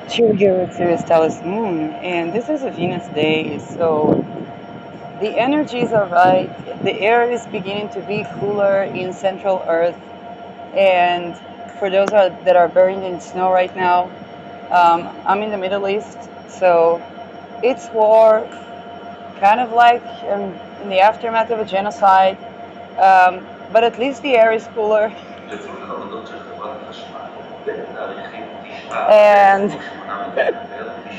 Children is Stella's moon, and this is a Venus day, so the energies are right. The air is beginning to be cooler in Central Earth, and for those that are buried in snow right now, I'm in the Middle East, so it's war, kind of like in the aftermath of a genocide, but at least the air is cooler. And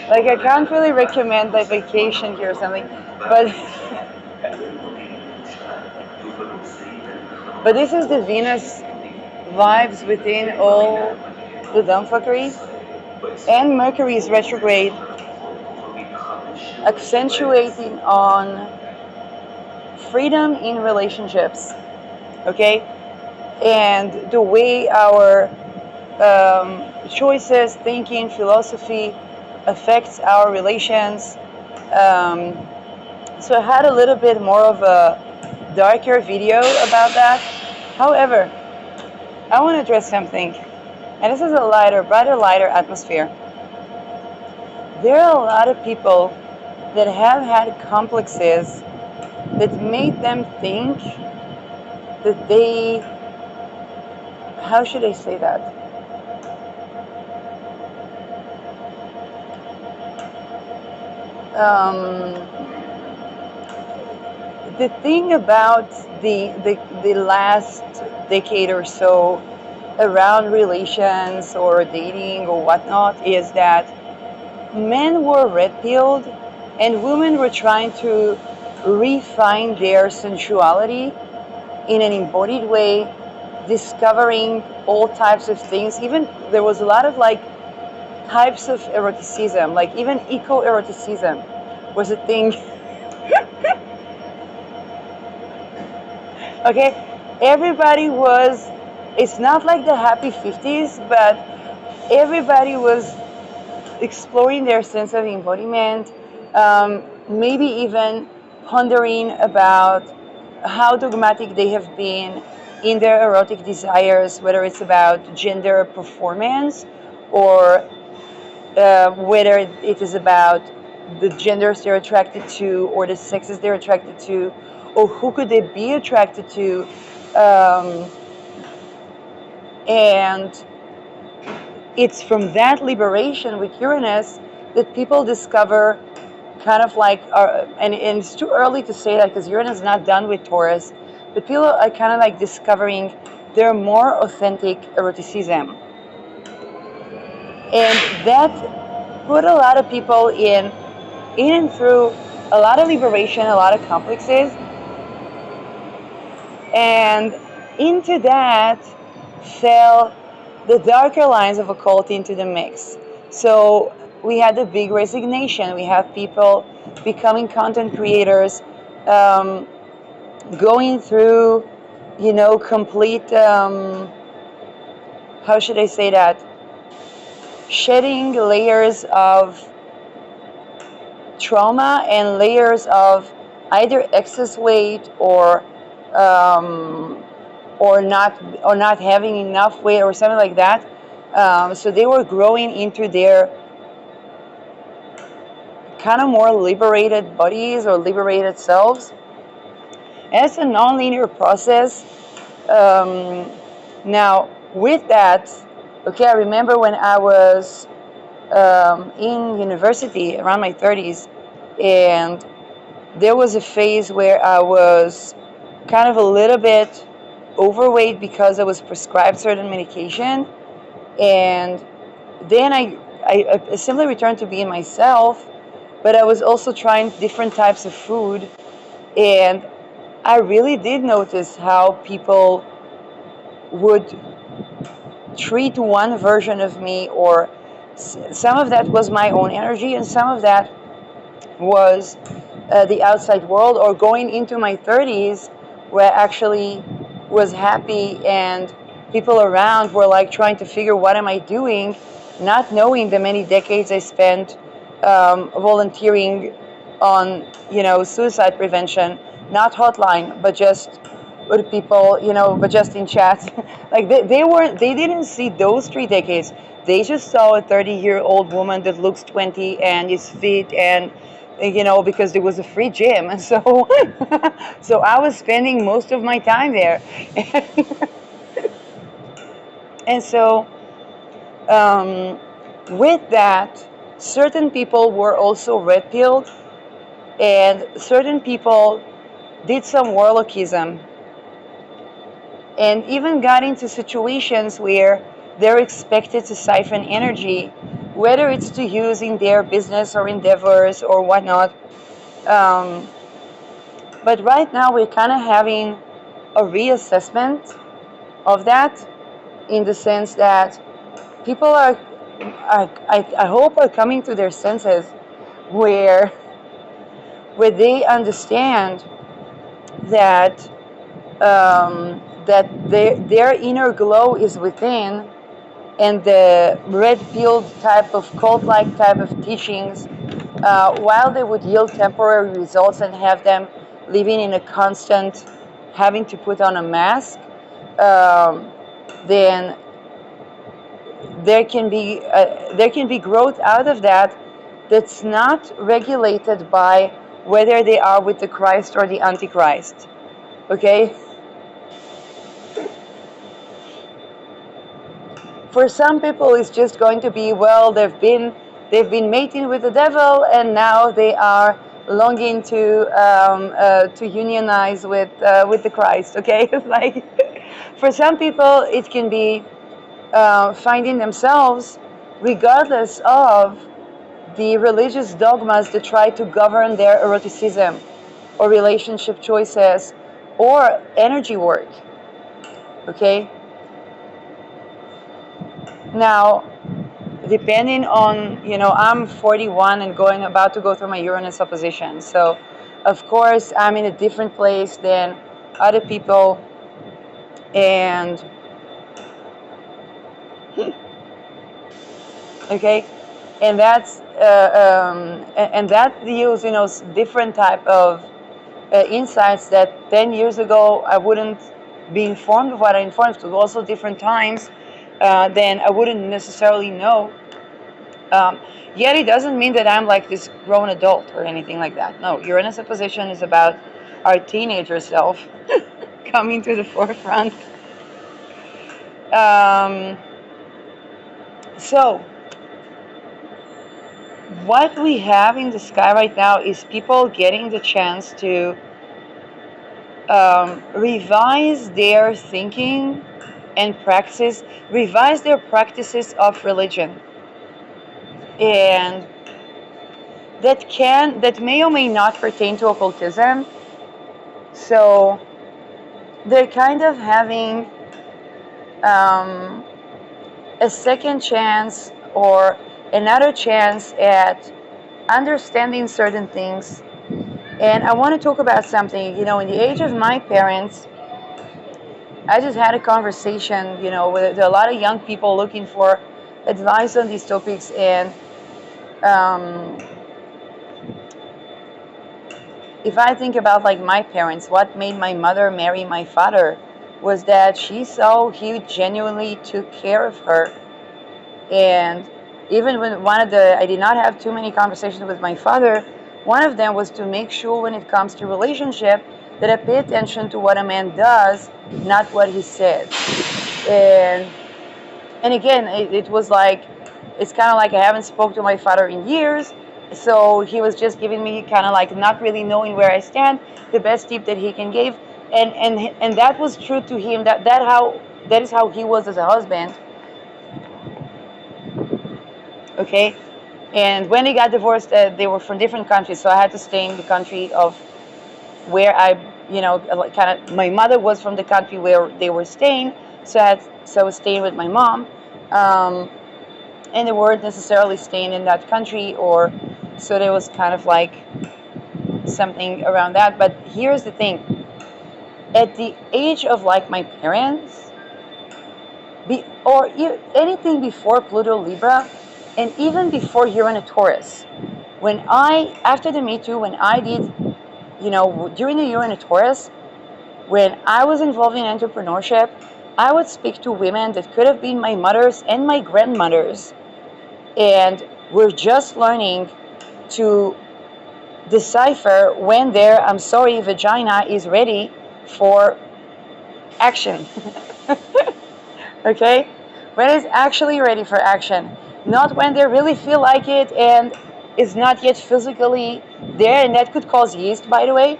like I can't really recommend like vacation here or something, but but this is the Venus vibes within all the dumbfuckery, and Mercury is retrograde, accentuating on freedom in relationships. Okay, and the way our choices, thinking, philosophy affects our relations. Um, so I had a little bit more of a darker video about that. However, I want to address something, and this is a lighter, brighter, lighter atmosphere. There are a lot of people that have had complexes that made them think that they, how should I say that? Um, the thing about the last decade or so around relations or dating or whatnot is that men were red pilled and women were trying to refine their sensuality in an embodied way, discovering all types of things. Even there was a lot of like types of eroticism, like even eco eroticism was a thing. Okay, everybody was, it's not like the happy 50s, but everybody was exploring their sense of embodiment, maybe even pondering about how dogmatic they have been in their erotic desires, whether it's about gender performance or whether it is about the genders they're attracted to or the sexes they're attracted to or who could they be attracted to. Um, and it's from that liberation with Uranus that people discover kind of like, and it's too early to say that because Uranus is not done with Taurus, but people are kind of like discovering their more authentic eroticism. And that put a lot of people in and through a lot of liberation, a lot of complexes, and into that fell the darker lines of occult into the mix. So we had the big resignation. We have people becoming content creators, um, going through, complete, how should I say that? Shedding layers of trauma and layers of either excess weight um, or not having enough weight or something like that. So they were growing into their kind of more liberated bodies or liberated selves. And it's a non-linear process. Um, Now, with that, okay, I remember when I was in university around my 30s, and there was a phase where I was kind of a little bit overweight because I was prescribed certain medication, and then I simply returned to being myself, but I was also trying different types of food, and I really did notice how people would treat one version of me, or some of that was my own energy, and some of that was the outside world, or going into my 30s where I actually was happy and people around were like trying to figure what am I doing, not knowing the many decades I spent volunteering on suicide prevention, not hotline but just with people, but just in chats. Like they didn't see those 3 decades. They just saw a 30-year-old woman that looks 20 and is fit, and because there was a free gym, and so so I was spending most of my time there. And so with that, certain people were also red pilled, and certain people did some warlockism, and even got into situations where they're expected to siphon energy, whether it's to use in their business or endeavors or whatnot. Um, but right now, we're kind of having a reassessment of that, in the sense that people I hope, are coming to their senses, where they understand that their inner glow is within, and the red pilled type of cult-like type of teachings, while they would yield temporary results and have them living in a constant having to put on a mask, then there can be growth out of that, that's not regulated by whether they are with the Christ or the Antichrist. Okay? For some people, it's just going to be, well, they've been mating with the devil, and now they are longing to unionize with the Christ. Okay? Like, for some people, it can be finding themselves, regardless of the religious dogmas that try to govern their eroticism or relationship choices or energy work. Okay? Now, depending on, I'm 41 and about to go through my Uranus opposition. So, of course, I'm in a different place than other people. And, okay, and that deals, different type of insights that 10 years ago I wouldn't be informed of what I informed to. Also different times, then I wouldn't necessarily know. Yet it doesn't mean that I'm like this grown adult or anything like that. No, Uranus opposition is about our teenager self coming to the forefront. Um, so, what we have in the sky right now is people getting the chance to revise their thinking and revise their practices of religion, and that may or may not pertain to occultism. So they're kind of having a second chance or another chance at understanding certain things. And I want to talk about something. In the age of my parents, I just had a conversation, with a lot of young people looking for advice on these topics. And if I think about like my parents, what made my mother marry my father was that she saw he genuinely took care of her. And even when I did not have too many conversations with my father, one of them was to make sure when it comes to relationship that I pay attention to what a man does, not what he says. And again, it was like, it's kind of like I haven't spoke to my father in years, so he was just giving me kind of like not really knowing where I stand, the best tip that he can give, and that was true to him. That is how he was as a husband. Okay, and when they got divorced, they were from different countries, so I had to stay in the country of where kind of, my mother was from the country where they were staying, so I was staying with my mom, and they weren't necessarily staying in that country, or so there was kind of like something around that. But here's the thing: at the age of like my parents, or anything before Pluto Libra, and even before Uranus Taurus, after the Me Too, when I did, during the Uranus Taurus, when I was involved in entrepreneurship, I would speak to women that could have been my mothers and my grandmothers, and we're just learning to decipher when their, I'm sorry, vagina is ready for action. Okay? When it's actually ready for action, not when they really feel like it and is not yet physically there, and that could cause yeast, by the way.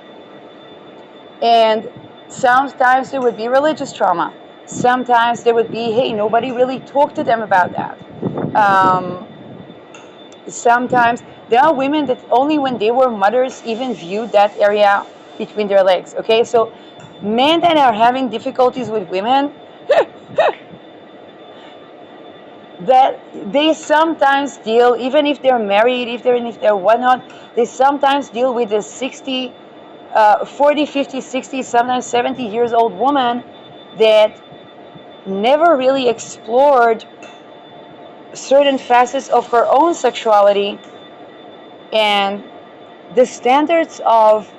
And sometimes there would be religious trauma. Sometimes there would be, hey, nobody really talked to them about that. Sometimes there are women that only when they were mothers even viewed that area between their legs. Okay, so men that are having difficulties with women, that they sometimes deal, even if they're married, if they're whatnot, they sometimes deal with a 60, 40, 50, 60, sometimes 70 years old woman that never really explored certain facets of her own sexuality, and the standards of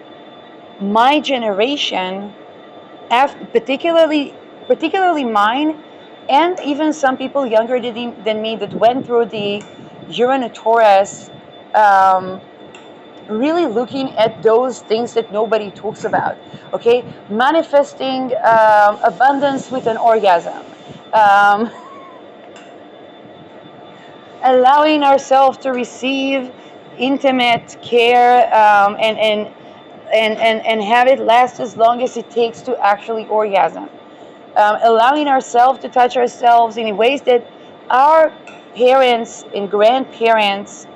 my generation, particularly mine, and even some people younger than me that went through the Uranotores, really looking at those things that nobody talks about. Okay, manifesting abundance with an orgasm, um, allowing ourselves to receive intimate care, and have it last as long as it takes to actually orgasm. Allowing ourselves to touch ourselves in ways that our parents and grandparents,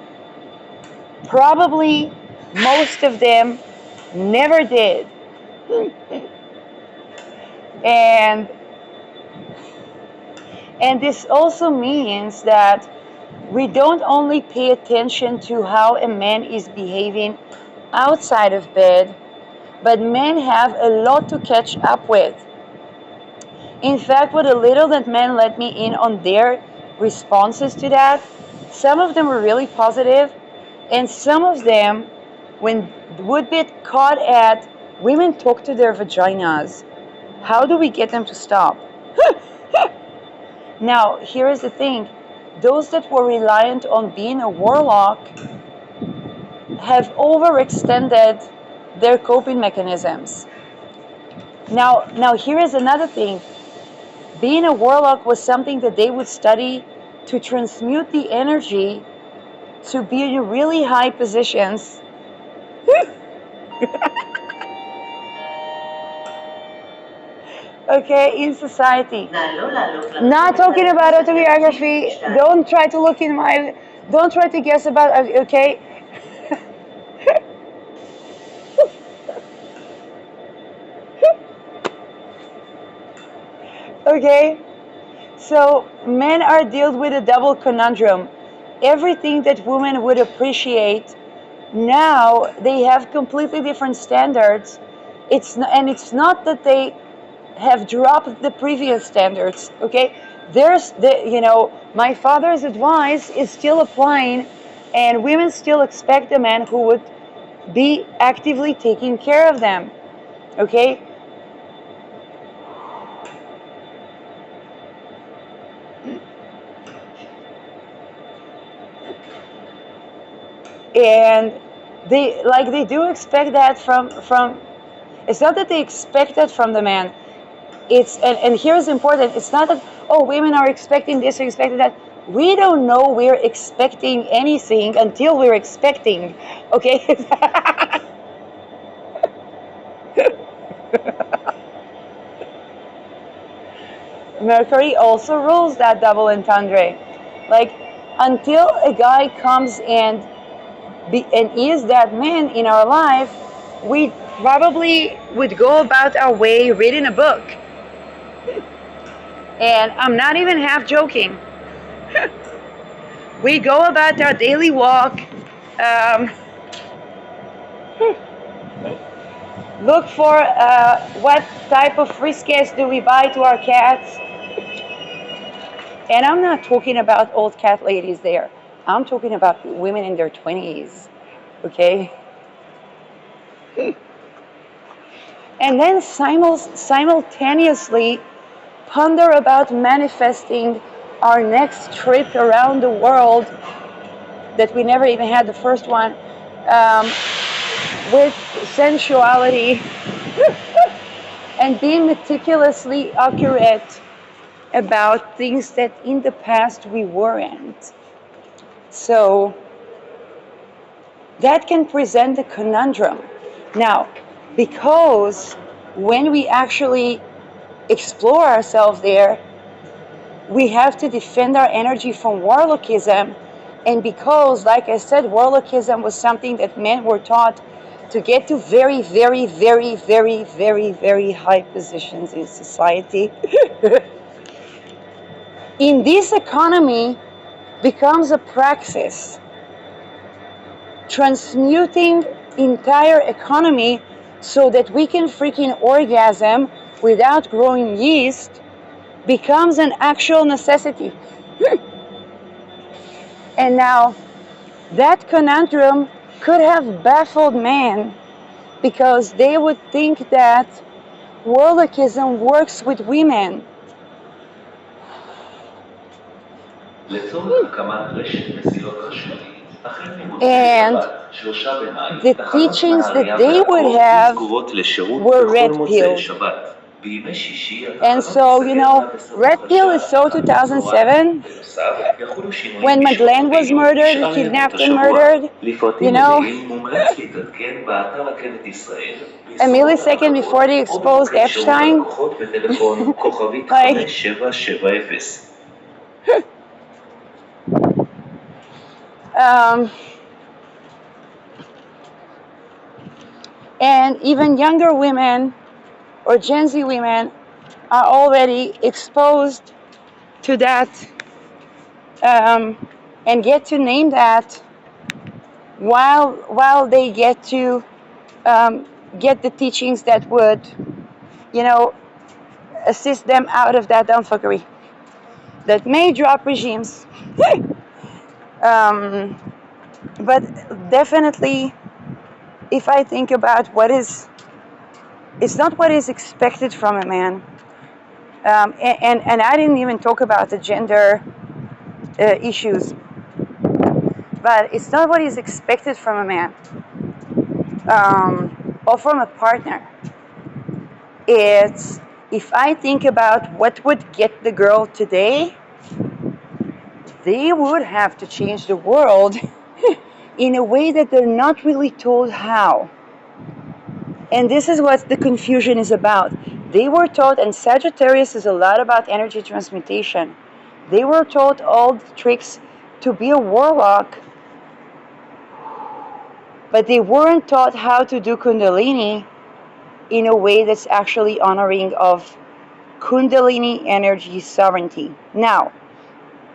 probably most of them, never did. And this also means that we don't only pay attention to how a man is behaving outside of bed, but men have a lot to catch up with. In fact, what a little that men let me in on their responses to that, some of them were really positive, and some of them, when would be caught at women talk to their vaginas, how do we get them to stop? Now, here is the thing. Those that were reliant on being a warlock have overextended their coping mechanisms. Now here is another thing. Being a warlock was something that they would study to transmute the energy to be in really high positions. Okay, in society. Not talking about autobiography. Don't try to look in my. Don't try to guess about. Okay. Okay. So men are dealt with a double conundrum. Everything that women would appreciate, now they have completely different standards. It's not that they have dropped the previous standards. Okay, there's my father's advice is still applying, and women still expect a man who would be actively taking care of them. Okay, and they do expect that from. It's not that they expect that from the man. It's and here's important. It's not that, oh, women are expecting this or expecting that. We don't know we're expecting anything until we're expecting. Okay. Mercury also rules that double entendre. Like, until a guy comes and is that man in our life, we probably would go about our way reading a book. And I'm not even half joking. We go about our daily walk, um, look for what type of friskates do we buy to our cats. And I'm not talking about old cat ladies there. I'm talking about women in their 20s. Okay? and then simultaneously ponder about manifesting our next trip around the world that we never even had the first one, with sensuality and being meticulously accurate about things that in the past we weren't. So that can present a conundrum. Now, because when we actually explore ourselves there, we have to defend our energy from warlockism. And because, like I said, warlockism was something that men were taught to get to very, very, very, very, very, very high positions in society. In this economy becomes a praxis. Transmuting entire economy so that we can freaking orgasm without growing yeast becomes an actual necessity. And now that conundrum could have baffled men because they would think that warlockism works with women. And the teachings that they would have were red pill. And so, red pill is so 2007. When Madeleine was murdered, kidnapped and murdered, a millisecond before they exposed Epstein. And even younger women or Gen Z women are already exposed to that, and get to name that while they get to get the teachings that would, assist them out of that dumbfuckery that may drop regimes. But definitely, if I think about it's not what is expected from a man. And I didn't even talk about the gender issues, but it's not what is expected from a man, or from a partner. It's, if I think about what would get the girl today, they would have to change the world in a way that they're not really told how. And this is what the confusion is about. They were taught, and Sagittarius is a lot about energy transmutation. They were taught all the tricks to be a warlock, but they weren't taught how to do Kundalini in a way that's actually honoring of Kundalini energy sovereignty. Now,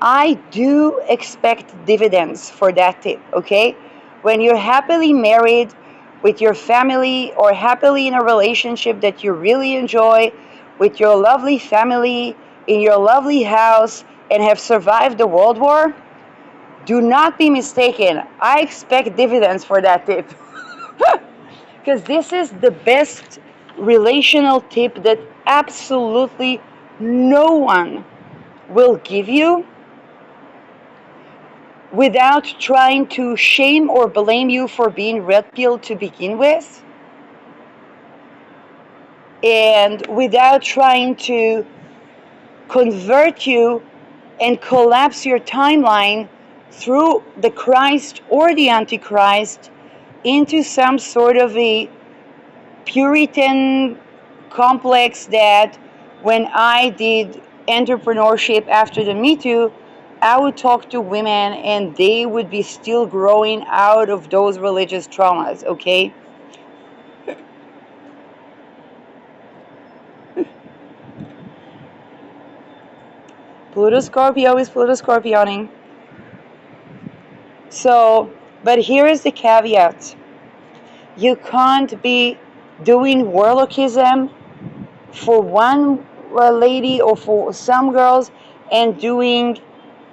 I do expect dividends for that tip, okay? When you're happily married with your family, or happily in a relationship that you really enjoy with your lovely family in your lovely house and have survived the World War, do not be mistaken. I expect dividends for that tip. Because this is the best relational tip that absolutely no one will give you without trying to shame or blame you for being red pill to begin with, and without trying to convert you and collapse your timeline through the Christ or the Antichrist into some sort of a Puritan complex that when I did entrepreneurship after the Me Too, I would talk to women and they would be still growing out of those religious traumas, okay? Pluto Scorpio is Pluto Scorpioning. So, but here is the caveat. You can't be doing warlockism for one lady or for some girls and doing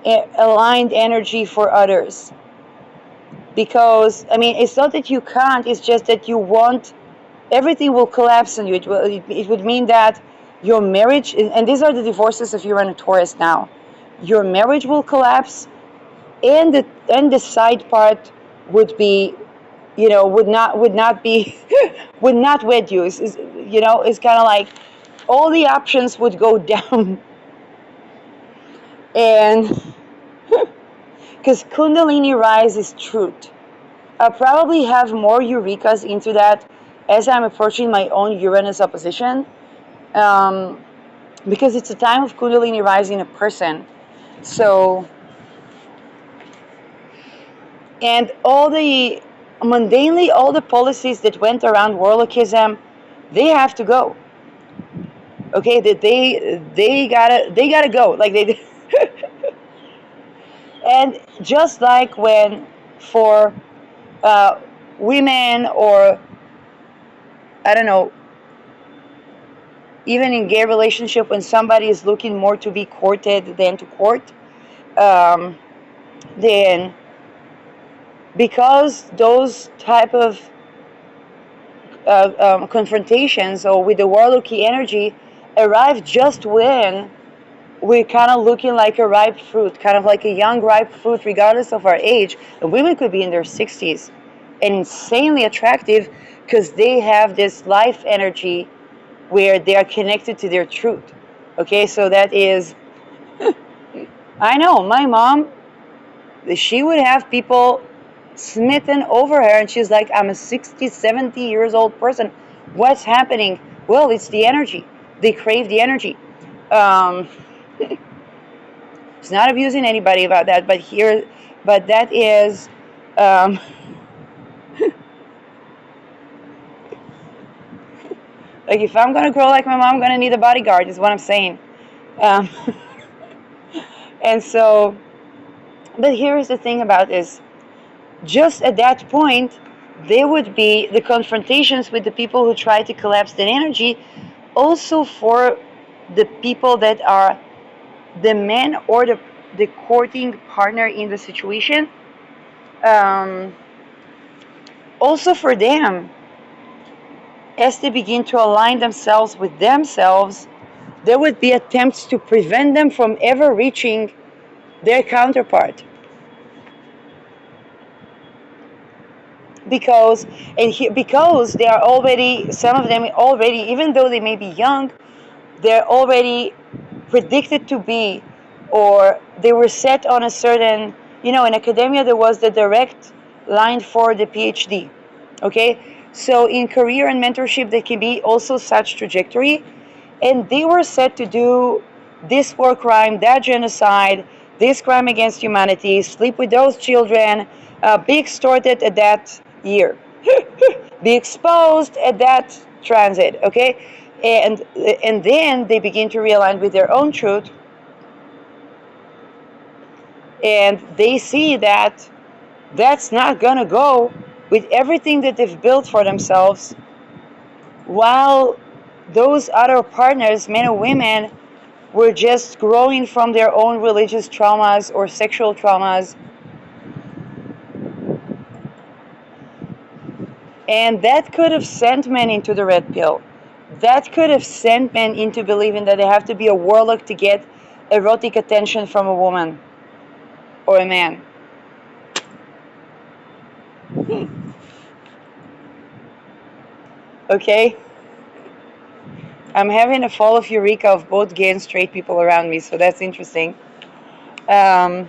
aligned energy for others. Because, I mean, it's not that you can't, it's just that you won't everything will collapse on you. It would mean that your marriage, and these are the divorces of Uranus and Taurus now, your marriage will collapse, and the side part would be, would not be would not wed you. It's kind of like all the options would go down. And because Kundalini rise is truth. I'll probably have more eurekas into that as I'm approaching my own Uranus opposition, um, because it's a time of Kundalini rising a person. So, and all the policies that went around warlockism, they have to go. Okay, that they gotta go. Like they, and just like when for women, or I don't know, even in gay relationship, when somebody is looking more to be courted than to court, um, then because those type of confrontations or with the warlocky energy arrive just when we're kind of looking like a ripe fruit, kind of like a young ripe fruit, regardless of our age. And women could be in their 60s and insanely attractive because they have this life energy where they are connected to their truth. Okay, so that is, I know, my mom, she would have people smitten over her, and she's like, I'm a 60, 70 years old person. What's happening? Well, it's the energy. They crave the energy. Um, it's not abusing anybody about that, but that is, um, like, if I'm gonna grow like my mom, I'm gonna need a bodyguard, is what I'm saying. Um, and so, but here's the thing about this. Just at that point, there would be the confrontations with the people who try to collapse that energy, also for the people that are the men or the courting partner in the situation. Um, Also for them, as they begin to align themselves with themselves, there would be attempts to prevent them from ever reaching their counterpart. Because they are already, some of them already, even though they may be young, they're already predicted to be, or they were set on a certain, in academia there was the direct line for the PhD. Okay, so in career and mentorship there can be also such trajectory, and they were set to do this war crime, that genocide, this crime against humanity, sleep with those children, be extorted at that year, be exposed at that transit. Okay, and then they begin to realign with their own truth, and they see that that's not gonna go with everything that they've built for themselves, while those other partners, men or women, were just growing from their own religious traumas or sexual traumas. And that could have sent men into the red pill. That could have sent men into believing that they have to be a warlock to get erotic attention from a woman or a man. Okay? I'm having a fall of eureka of both gay and straight people around me, so that's interesting. Um,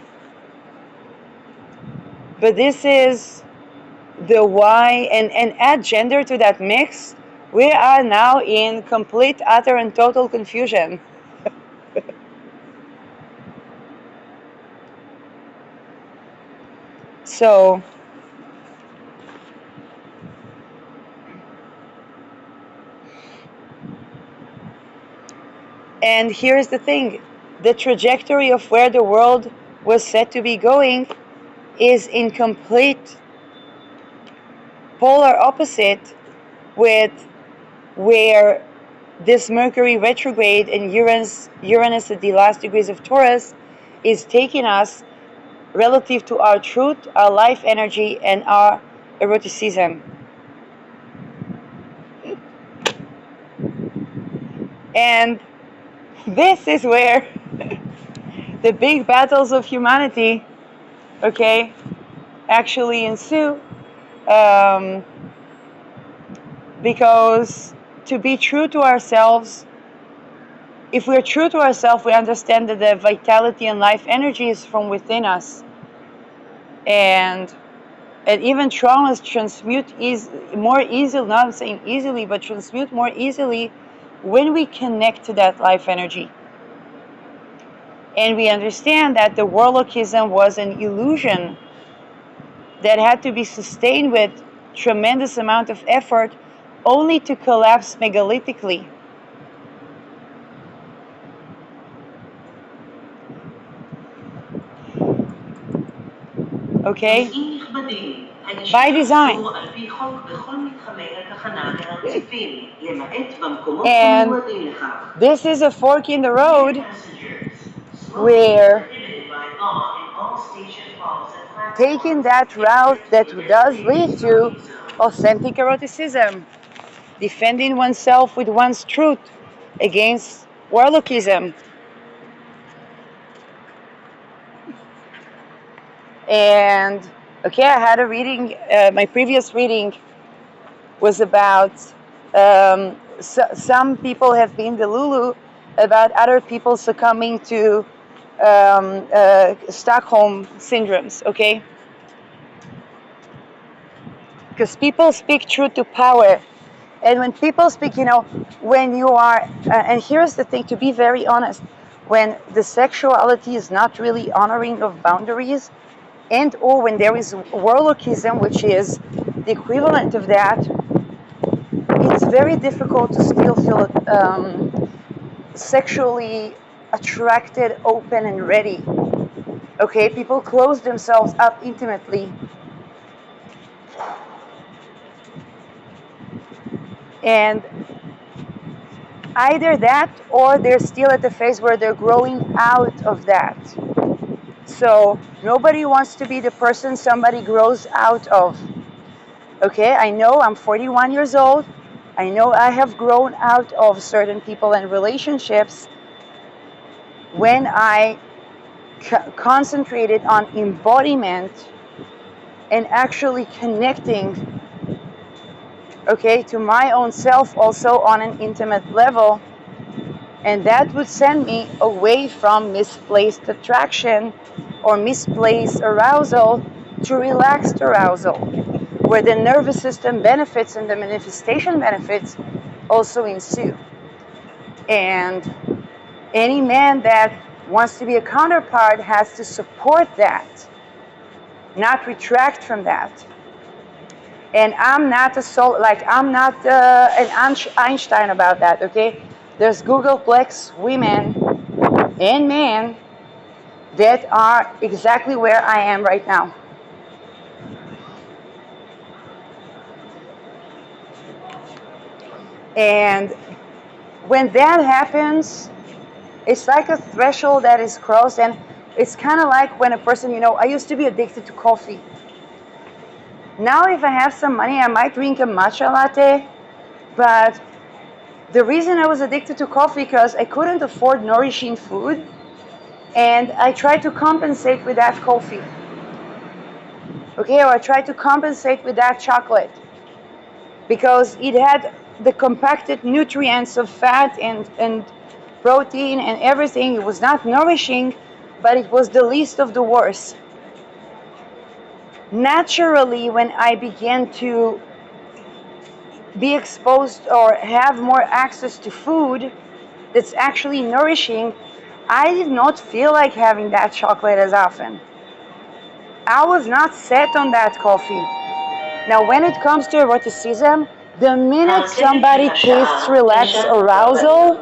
but this is the why, and add gender to that mix, we are now in complete, utter, and total confusion. So, and here's the thing, the trajectory of where the world was set to be going is in complete polar opposite with where this Mercury retrograde and Uranus at the last degrees of Taurus is taking us relative to our truth, our life energy, and our eroticism. And this is where the big battles of humanity, okay, actually ensue. Um, because to be true to ourselves, if we're true to ourselves, we understand that the vitality and life energy is from within us. And even traumas transmute more easily, not saying easily, but transmute more easily when we connect to that life energy. And we understand that the warlockism was an illusion that had to be sustained with tremendous amount of effort only to collapse megalittically. Okay? By design. And this is a fork in the road where taking that route that does lead to authentic eroticism, defending oneself with one's truth against warlockism. And okay, I had a reading, my previous reading was about some people have been delulu about other people succumbing to Stockholm syndromes, okay? Because people speak truth to power. And when people speak, when you are, and here's the thing, to be very honest, when the sexuality is not really honoring of boundaries, and or when there is warlockism, which is the equivalent of that, it's very difficult to still feel sexually attracted, open, and ready. Okay, people close themselves up intimately. And either that or they're still at the phase where they're growing out of that. So nobody wants to be the person somebody grows out of. Okay, I know I'm 41 years old. I know I have grown out of certain people and relationships when I concentrated on embodiment and actually connecting, okay, to my own self also on an intimate level. And that would send me away from misplaced attraction or misplaced arousal to relaxed arousal, where the nervous system benefits and the manifestation benefits also ensue. And any man that wants to be a counterpart has to support that, not retract from that. And I'm not I'm not an Einstein about that, okay? There's Googleplex women and men that are exactly where I am right now. And when that happens, it's like a threshold that is crossed, and it's kind of like when a person, I used to be addicted to coffee. Now if I have some money, I might drink a matcha latte, but the reason I was addicted to coffee because I couldn't afford nourishing food, and I tried to compensate with that coffee. Okay, or I tried to compensate with that chocolate because it had the compacted nutrients of fat and protein and everything. It was not nourishing, but it was the least of the worst. Naturally, when I began to be exposed or have more access to food that's actually nourishing, I did not feel like having that chocolate as often. I was not set on that coffee. Now, when it comes to eroticism, the minute somebody tastes relaxed arousal,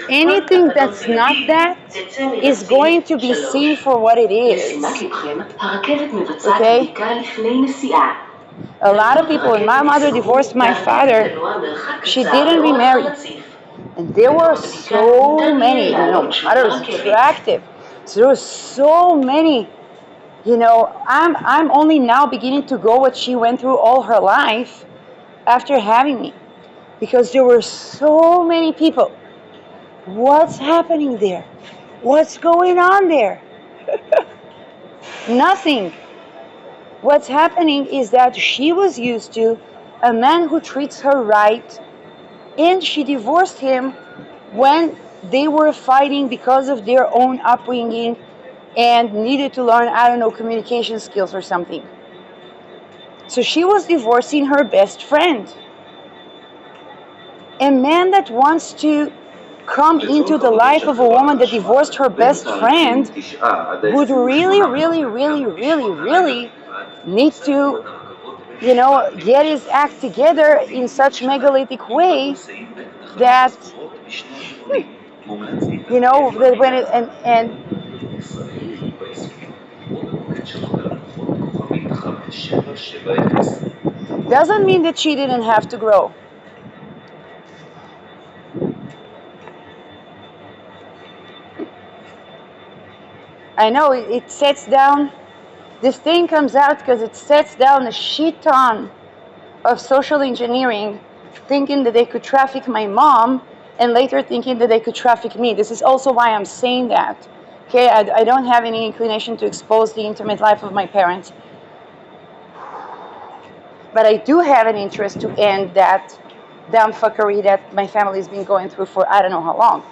anything that's not that is going to be seen for what it is. Okay? A lot of people, when my mother divorced my father, she didn't remarry. And there were so many, my father was attractive. So there were so many, I'm only now beginning to go what she went through all her life after having me. because there were so many people. What's happening there? What's going on there? Nothing. What's happening is that she was used to a man who treats her right, and she divorced him when they were fighting because of their own upbringing and needed to learn, I don't know, communication skills or something. So she was divorcing her best friend. A man that wants to come into the life of a woman that divorced her best friend would really, really, really, really, really need to, get his act together in such megalithic way that, that when it, and doesn't mean that she didn't have to grow. I know it sets down, this thing comes out because it sets down a shit ton of social engineering, thinking that they could traffic my mom, and later thinking that they could traffic me. This is also why I'm saying that. Okay, I don't have any inclination to expose the intimate life of my parents, but I do have an interest to end that dumb fuckery that my family's been going through for I don't know how long.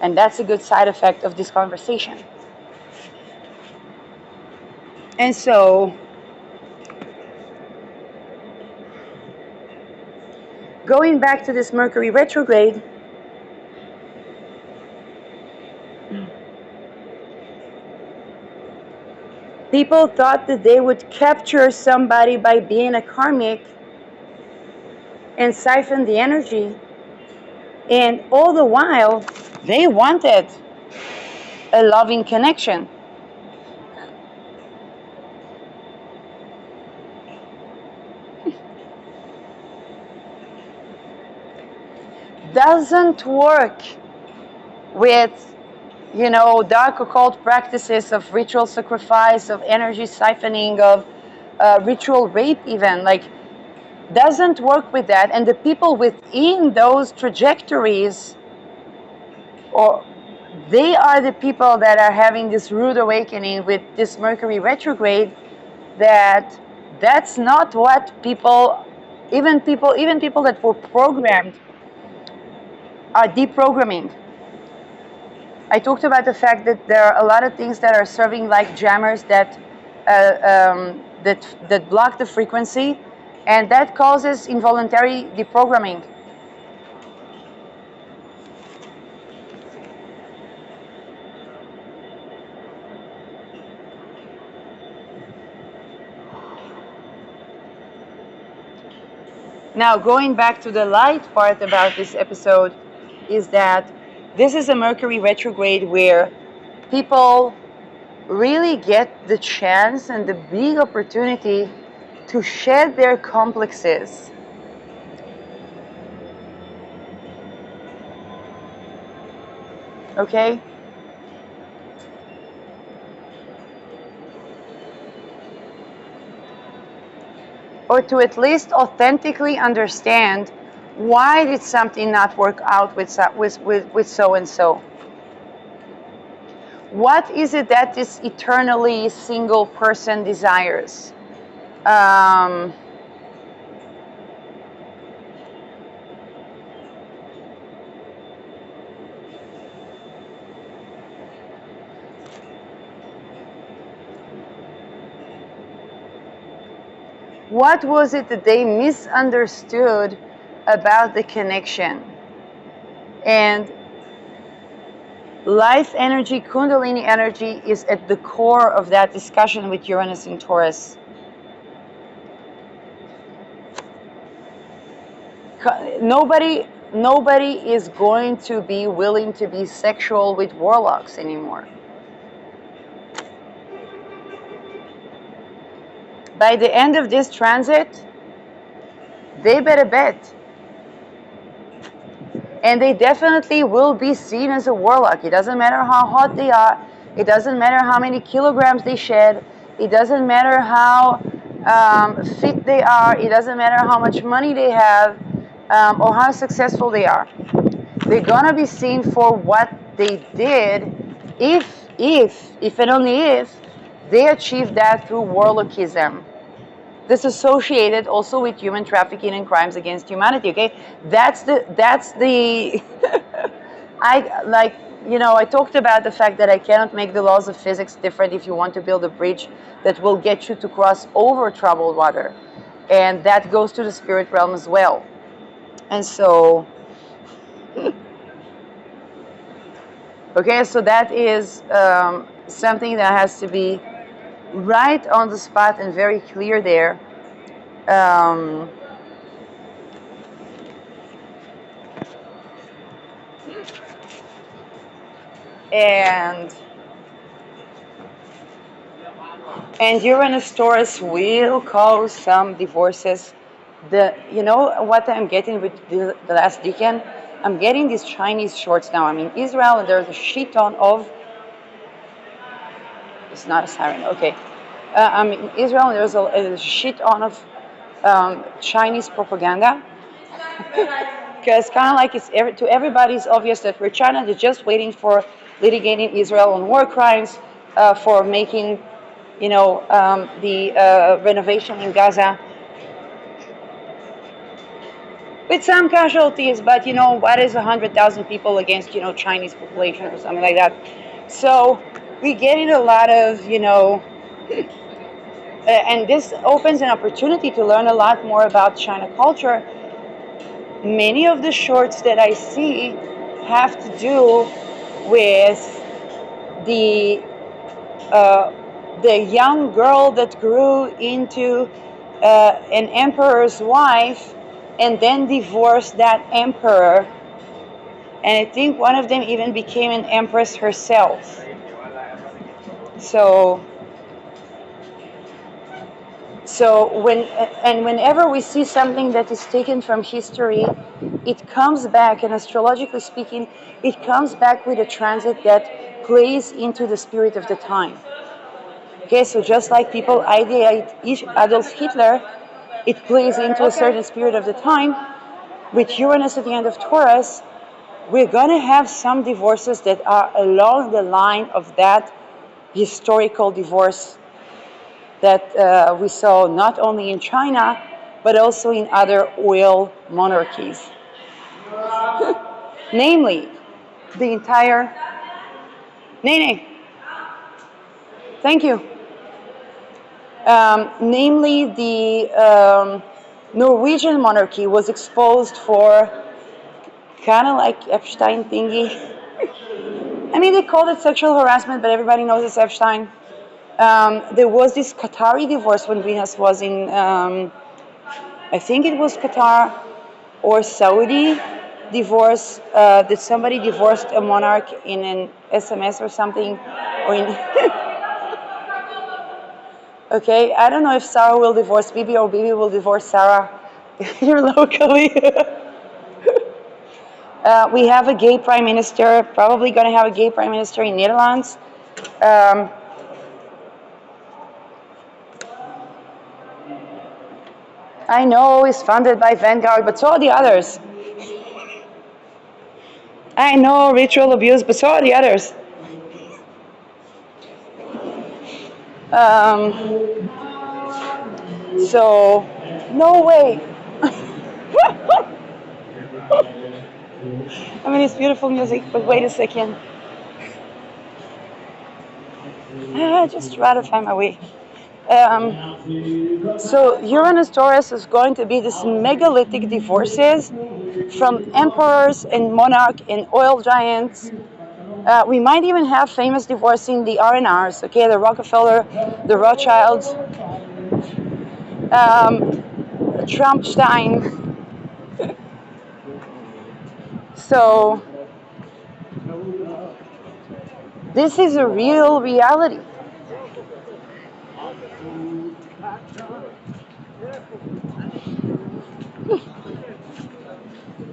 And that's a good side effect of this conversation. And so, going back to this Mercury retrograde, people thought that they would capture somebody by being a karmic and siphon the energy, and all the while they wanted a loving connection. Doesn't work with dark occult practices of ritual sacrifice, of energy siphoning, of ritual rape even, like, doesn't work with that. And the people within those trajectories, or they are the people that are having this rude awakening with this Mercury retrograde, that's not what people that were programmed are deprogramming. I talked about the fact that there are a lot of things that are serving like jammers that block the frequency, and that causes involuntary deprogramming. Now, going back to the light part about this episode, is that this is a Mercury retrograde where people really get the chance and the big opportunity to shed their complexes. Okay? Or to at least authentically understand, why did something not work out with so and so? What is it that this eternally single person desires? What was it that they misunderstood about the connection? And life energy, Kundalini energy, is at the core of that discussion with Uranus in Taurus. Nobody is going to be willing to be sexual with warlocks anymore. By the end of this transit, they better bet. And they definitely will be seen as a warlock. It doesn't matter how hot they are. It doesn't matter how many kilograms they shed. It doesn't matter how fit they are. It doesn't matter how much money they have. or how successful they are. They're gonna be seen for what they did if and only if they achieve that through warlockism. This associated also with human trafficking and crimes against humanity. Okay, that's the I like, I talked about the fact that I cannot make the laws of physics different if you want to build a bridge that will get you to cross over troubled water, and that goes to the spirit realm as well. And so, okay, so that is something that has to be right on the spot and very clear there. Um, and Uranus Taurus will cause some divorces. What I'm getting with the last weekend, I'm getting these Chinese shorts now. I'm in Israel and there's a shit ton of. It's not a siren. Okay, I'm in Israel and there's a shit ton of Chinese propaganda. Because kind of like to everybody's obvious that we're China. They're just waiting for litigating Israel on war crimes, for making, the renovation in Gaza with some casualties. But what is 100,000 people against Chinese population or something like that? So we getting a lot of and this opens an opportunity to learn a lot more about China culture. Many of the shorts that I see have to do with the uh, the young girl that grew into an emperor's wife and then divorced that emperor, and I think one of them even became an empress herself. So whenever we see something that is taken from history, it comes back, and astrologically speaking, it comes back with a transit that plays into the spirit of the time. Okay, so just like people ideate Adolf Hitler, it plays into a certain spirit of the time. With Uranus at the end of Taurus, we're going to have some divorces that are along the line of that historical divorce that we saw not only in China, but also in other oil monarchies. Namely, the entire. Nene, thank you. Namely, the Norwegian monarchy was exposed for kind of like Epstein thingy. I mean, they called it sexual harassment, but everybody knows it's Epstein. There was this Qatari divorce when Venus was in, I think it was Qatar or Saudi divorce. That somebody divorced a monarch in an SMS or something, or in. Okay, I don't know if Sarah will divorce Bibi or Bibi will divorce Sarah here locally. We have a gay prime minister, probably going to have a gay prime minister in Netherlands. I know it's funded by Vanguard, but so are the others. I know ritual abuse, but so are the others. So, no way. I mean, it's beautiful music, but wait a second. I just try to find my way. So Uranus Taurus is going to be this megalithic divorces from emperors and monarch and oil giants. We might even have famous divorcing the R&Rs, okay, the Rockefeller, the Rothschilds, Trumpstein. So this is a real reality.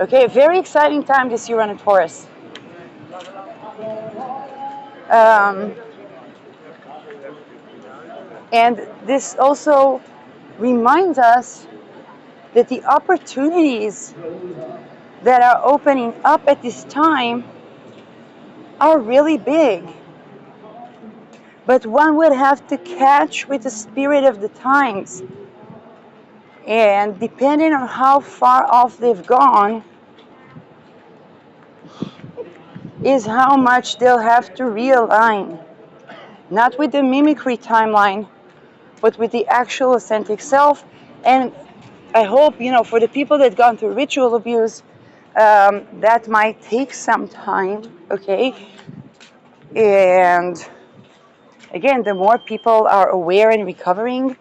Okay, very exciting time this year on a Taurus. And this also reminds us that the opportunities that are opening up at this time are really big. But one would have to catch with the spirit of the times. And depending on how far off they've gone, is how much they'll have to realign. Not with the mimicry timeline, but with the actual authentic self. And I hope, for the people that gone through ritual abuse, that might take some time, okay? And again, the more people are aware and recovering,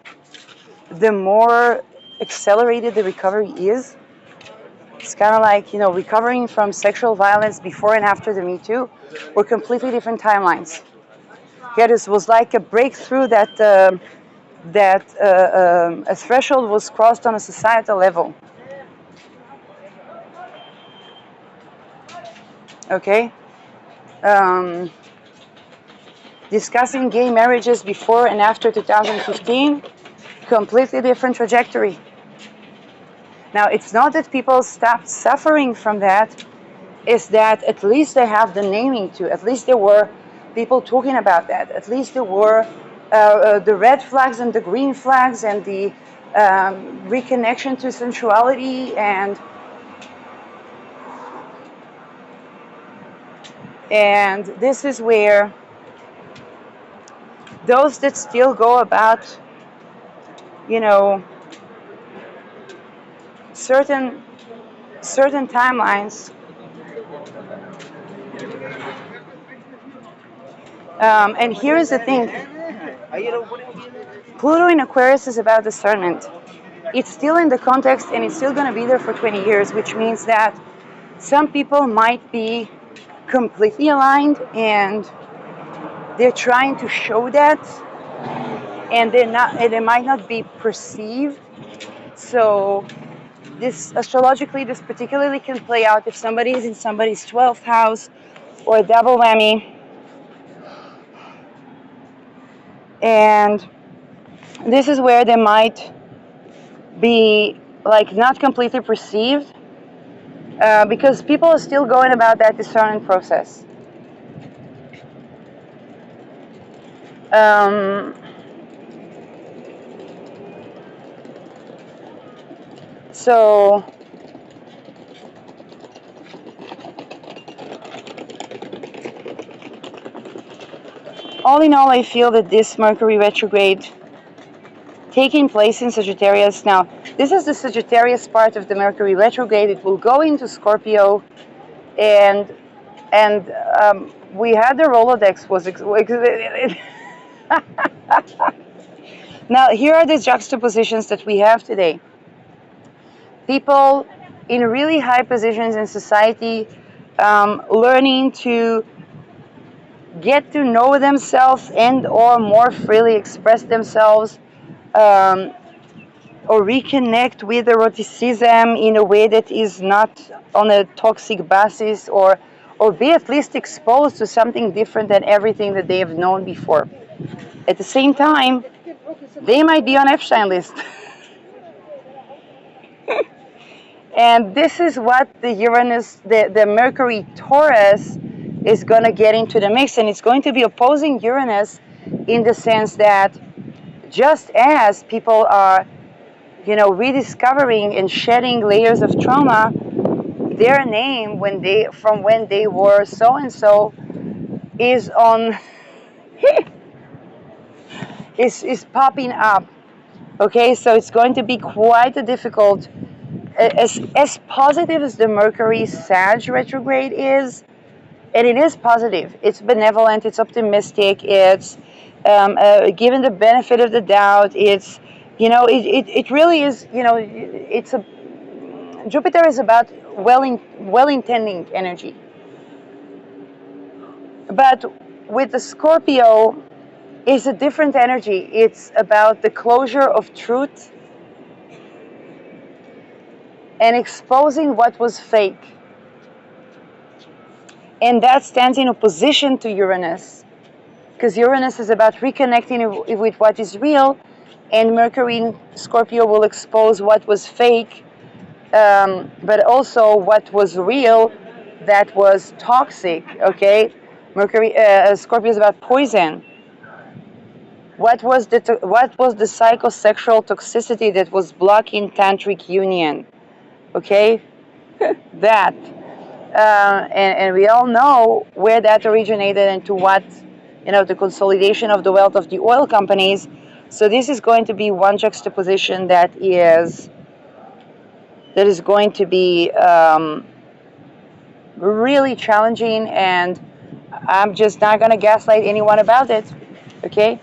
the more accelerated the recovery is. It's kind of like, recovering from sexual violence before and after the Me Too were completely different timelines. Yeah, this was like a breakthrough that a threshold was crossed on a societal level. Okay? Discussing gay marriages before and after 2015, completely different trajectory. Now, it's not that people stopped suffering from that, it's that at least they have the naming to. At least there were people talking about that. At least there were the red flags and the green flags and the reconnection to sensuality and this is where those that still go about, certain timelines. And here is the thing. Pluto in Aquarius is about discernment. It's still in the context and it's still going to be there for 20 years, which means that some people might be completely aligned and they're trying to show that, and they might not be perceived. So this astrologically, this particularly can play out if somebody is in somebody's 12th house or a double whammy. And this is where they might be like not completely perceived because people are still going about that discernment process. So all in all, I feel that this Mercury retrograde taking place in Sagittarius. Now, this is the Sagittarius part of the Mercury retrograde. It will go into Scorpio, and we had the Rolodex was. Now, here are the juxtapositions that we have today. People in really high positions in society learning to get to know themselves and or more freely express themselves or reconnect with eroticism in a way that is not on a toxic basis or be at least exposed to something different than everything that they have known before. At the same time, they might be on Epstein list. And this is what the Uranus, the Mercury Taurus is going to get into the mix, and it's going to be opposing Uranus in the sense that just as people are, rediscovering and shedding layers of trauma, their name when they were so and so is on is popping up. Okay, so it's going to be quite a difficult. As positive as the Mercury Sag retrograde is, and it is positive, it's benevolent, it's optimistic, it's given the benefit of the doubt, it's, it really is, Jupiter is about well-intending energy. But with the Scorpio, it's a different energy. It's about the closure of truth and exposing what was fake. And that stands in opposition to Uranus, because Uranus is about reconnecting with what is real And Mercury in Scorpio will expose what was fake, but also what was real, that was toxic. Okay, Mercury, Scorpio is about poison. What was the psychosexual toxicity that was blocking tantric union? Okay, that, and we all know where that originated and to what, the consolidation of the wealth of the oil companies. So this is going to be one juxtaposition that is going to be really challenging, and I'm just not going to gaslight anyone about it. Okay,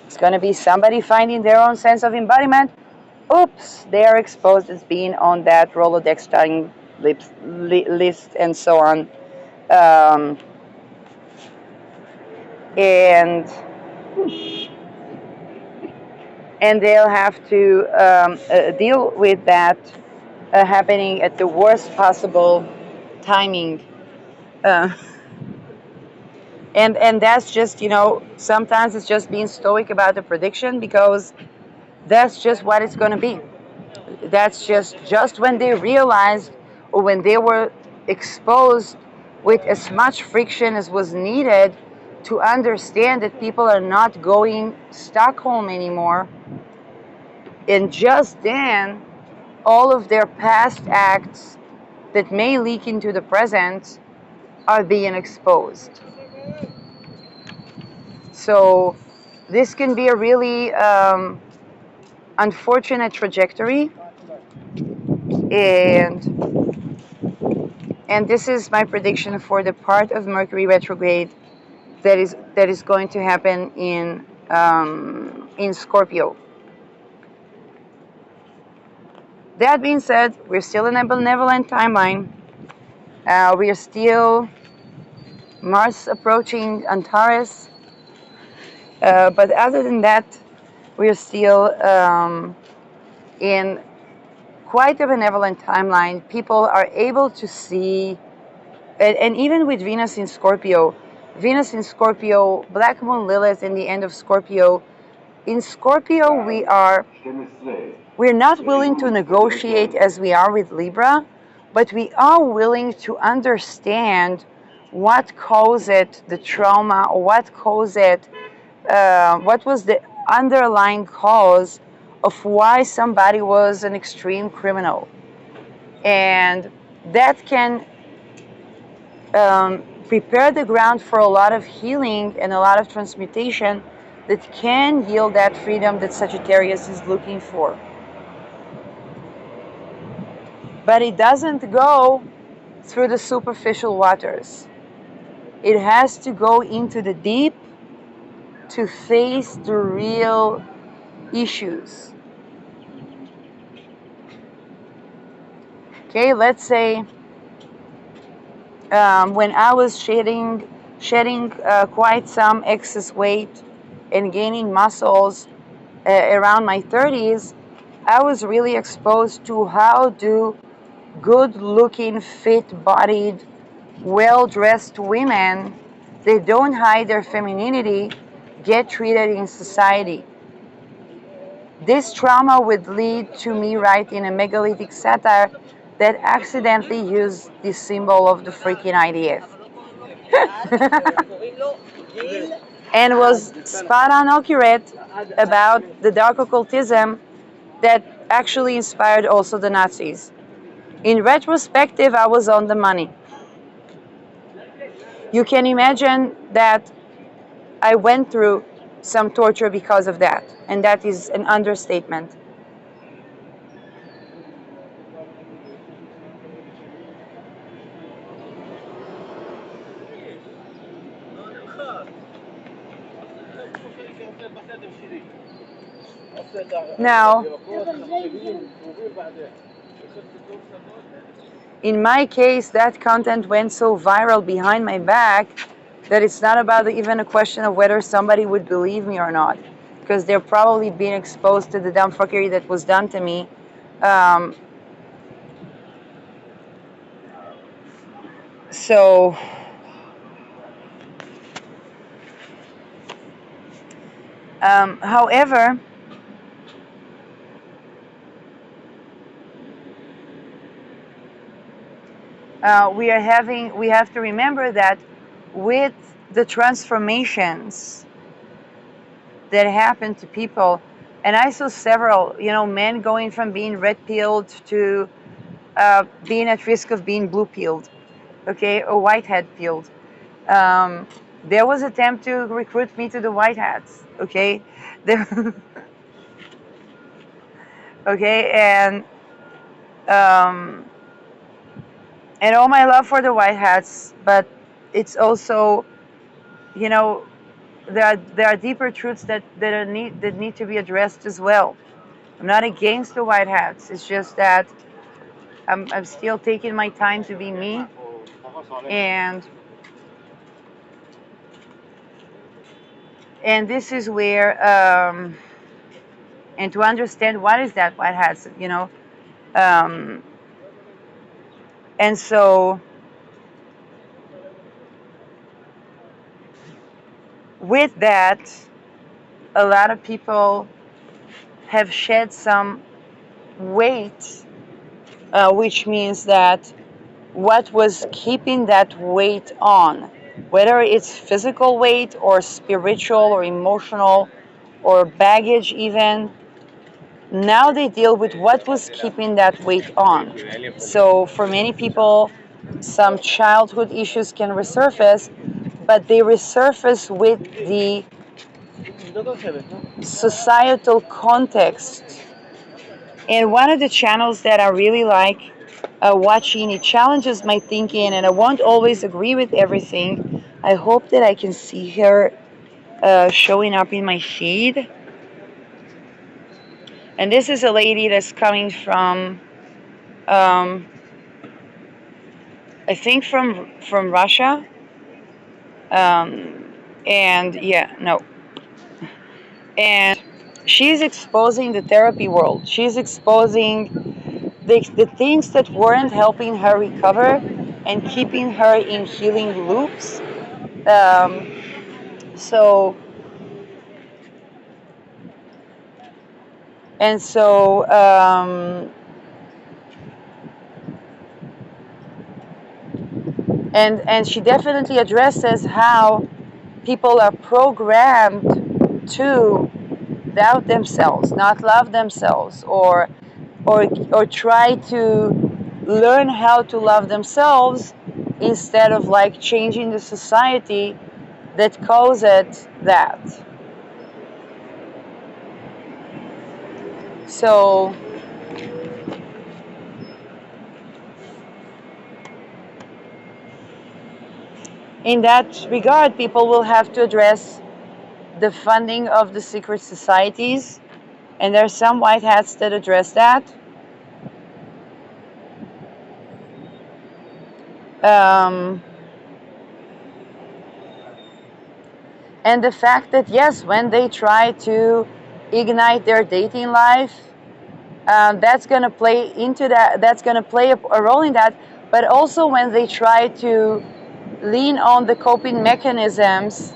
it's going to be somebody finding their own sense of embodiment. Oops, they are exposed as being on that Rolodex starting list and so on. Um, and and they'll have to deal with that happening at the worst possible timing. Uh, and that's just, sometimes it's just being stoic about the prediction, because that's just what it's going to be. That's just when they realized, or when they were exposed with as much friction as was needed to understand that people are not going Stockholm anymore. And just then, all of their past acts that may leak into the present are being exposed. So this can be a really unfortunate trajectory, and this is my prediction for the part of Mercury retrograde that is going to happen in Scorpio. That being said, we're still in a benevolent timeline. We are still Mars approaching Antares, but other than that, we are still in quite a benevolent timeline. People are able to see, and even with Venus in Scorpio, Black Moon Lilith in the end of Scorpio. In Scorpio, we're not willing to negotiate as we are with Libra, but we are willing to understand what caused it, the trauma, or what caused it, what was the underlying cause of why somebody was an extreme criminal. And that can prepare the ground for a lot of healing and a lot of transmutation that can yield that freedom that Sagittarius is looking for. But it doesn't go through the superficial waters. It has to go into the deep to face the real issues. Okay, let's say when I was shedding quite some excess weight and gaining muscles around my 30s, I was really exposed to how do good-looking, fit-bodied, well-dressed women, they don't hide their femininity, get treated in society. This trauma would lead to me writing a megalithic satire that accidentally used the symbol of the freaking IDF. And was spot on accurate about the dark occultism that actually inspired also the Nazis. In retrospective, I was on the money. You can imagine that I went through some torture because of that, and that is an understatement. Now, in my case, that content went so viral behind my back that it's not about even a question of whether somebody would believe me or not, because they're probably being exposed to the dumb fuckery that was done to me. Um, so, however, we have to remember that with the transformations that happen to people, and I saw several, men going from being red pilled to being at risk of being blue pilled, okay, or white hat pilled. Um, there was attempt to recruit me to the white hats, okay, there, okay, um, and all my love for the white hats, but it's also, you know, there are deeper truths that need to be addressed as well. I'm not against the white hats. It's just that I'm still taking my time to be me, and this is where and to understand what is that white hats, um, and so with that, a lot of people have shed some weight, which means that what was keeping that weight on, whether it's physical weight or spiritual or emotional or baggage even, now they deal with what was keeping that weight on. So for many people, some childhood issues can resurface, but they resurface with the societal context. And one of the channels that I really like watching, it challenges my thinking, and I won't always agree with everything. I hope that I can see her showing up in my feed. And this is a lady that's coming from, um, I think from Russia. And yeah, no. And she's exposing the therapy world. She's exposing the things that weren't helping her recover and keeping her in healing loops. Um, so and so and she definitely addresses how people are programmed to doubt themselves, not love themselves, or try to learn how to love themselves instead of like changing the society that calls it that. So in that regard, people will have to address the funding of the secret societies, and there are some white hats that address that. Um, and the fact that yes, when they try to ignite their dating life, that's going to play into that. That's going to play a role in that. But also when they try to lean on the coping mechanisms,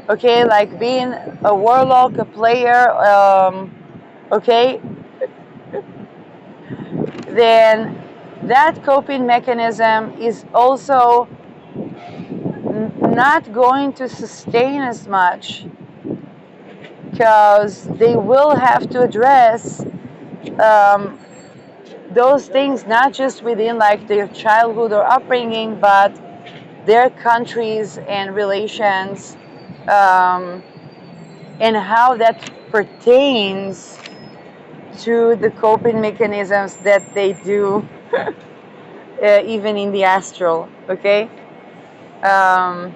okay, like being a warlock, a player, okay, then that coping mechanism is also not going to sustain as much, because they will have to address um, those things not just within like their childhood or upbringing, but their countries and relations, um, and how that pertains to the coping mechanisms that they do even in the astral, okay. um,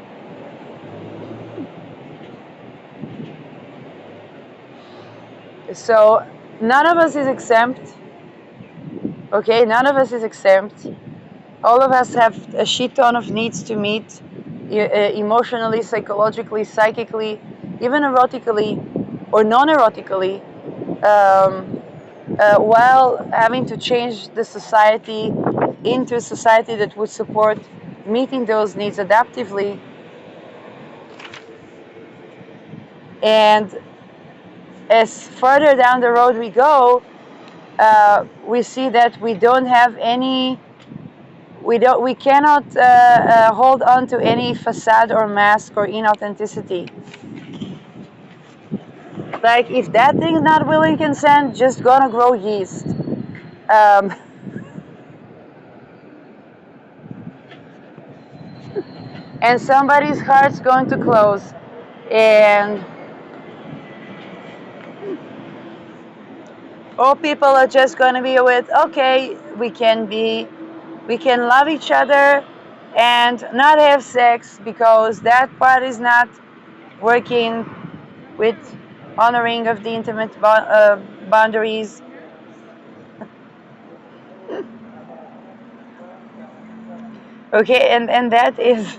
so none of us is exempt, okay, none of us is exempt. All of us have a shit ton of needs to meet, emotionally, psychologically, psychically, even erotically or non-erotically, while having to change the society into a society that would support meeting those needs adaptively. And as further down the road we go, we see that we don't have any we cannot hold on to any facade or mask or inauthenticity. Like if that thing is not willing consent, just gonna grow yeast. Um, and somebody's heart's going to close. And all people are just going to be with, okay, we can love each other and not have sex because that part is not working with honoring of the intimate boundaries. Okay, and that is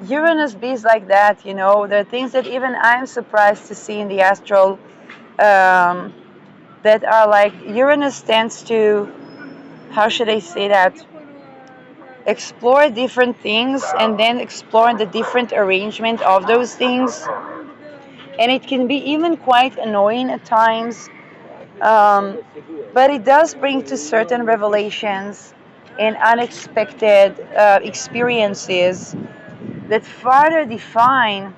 Uranus bees like that, you know. There are things that even I'm surprised to see in the astral um, that are like Uranus tends to, how should I say that? Explore different things and then explore the different arrangement of those things. And it can be even quite annoying at times. But it does bring to certain revelations and unexpected experiences that further define.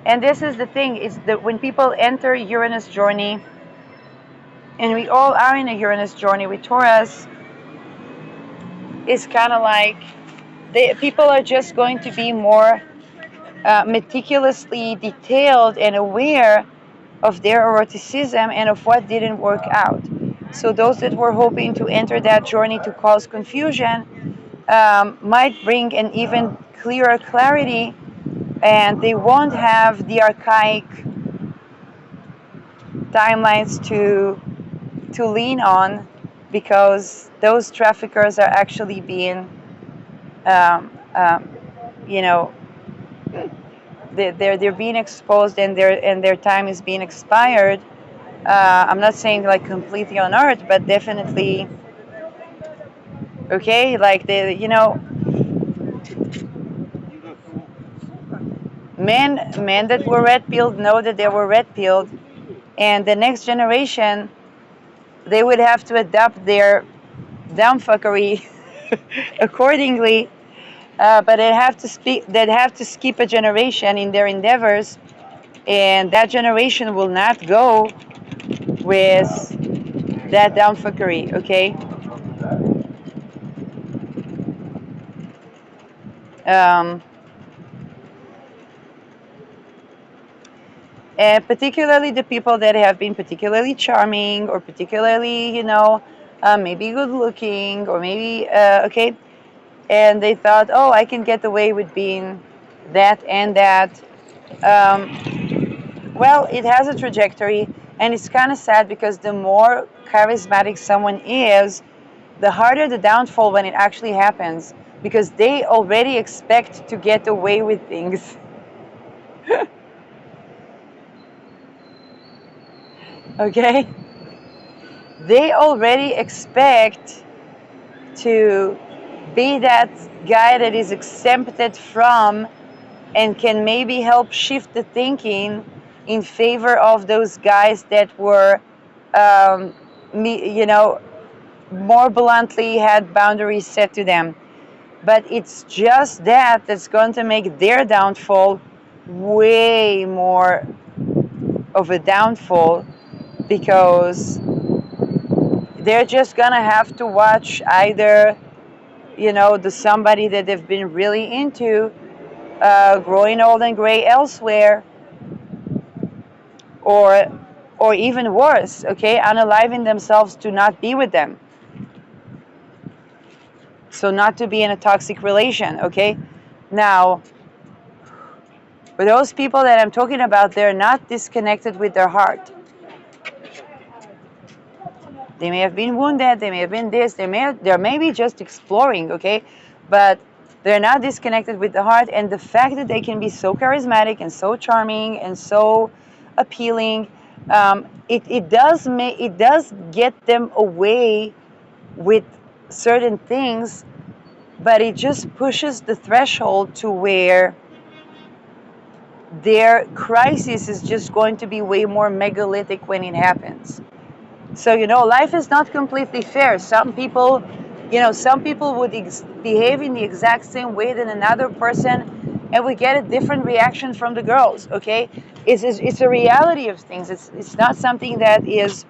And this is the thing, is that when people enter Uranus journey, and we all are in a Uranus journey with Taurus, it's kind of like people are just going to be more meticulously detailed and aware of their eroticism and of what didn't work out. So those that were hoping to enter that journey to cause confusion might bring an even clearer clarity, and they won't have the archaic timelines to lean on, because those traffickers are actually being um, um, you know, they're being exposed, and their time is being expired. I'm not saying like completely on earth, but definitely, okay, like men that were red pilled know that they were red pilled, and the next generation, they would have to adapt their dumbfuckery accordingly. But they'd have to skip a generation in their endeavors, and that generation will not go with that dumbfuckery. Okay. Um, and particularly the people that have been particularly charming, or particularly, maybe good looking, or maybe okay, and they thought, oh, I can get away with being that and that. Well, it has a trajectory, and it's kind of sad, because the more charismatic someone is, the harder the downfall when it actually happens, because they already expect to get away with things. Okay? They already expect to be that guy that is exempted from, and can maybe help shift the thinking in favor of those guys that were, um, more bluntly had boundaries set to them. But it's just that's going to make their downfall way more of a downfall, because they're just going to have to watch either, the somebody that they've been really into growing old and gray elsewhere, or even worse, okay, unaliving themselves to not be with them. So not to be in a toxic relation, okay? Now, for those people that I'm talking about, they're not disconnected with their heart. They may have been wounded, they may have been this, they're maybe just exploring, okay? But they're not disconnected with the heart, and the fact that they can be so charismatic and so charming and so appealing, it does get them away with certain things, but it just pushes the threshold to where their crisis is just going to be way more megalithic when it happens. So, life is not completely fair. Some people some people would behave in the exact same way than another person, and we get a different reaction from the girls. Okay, it's a reality of things. It's not something that is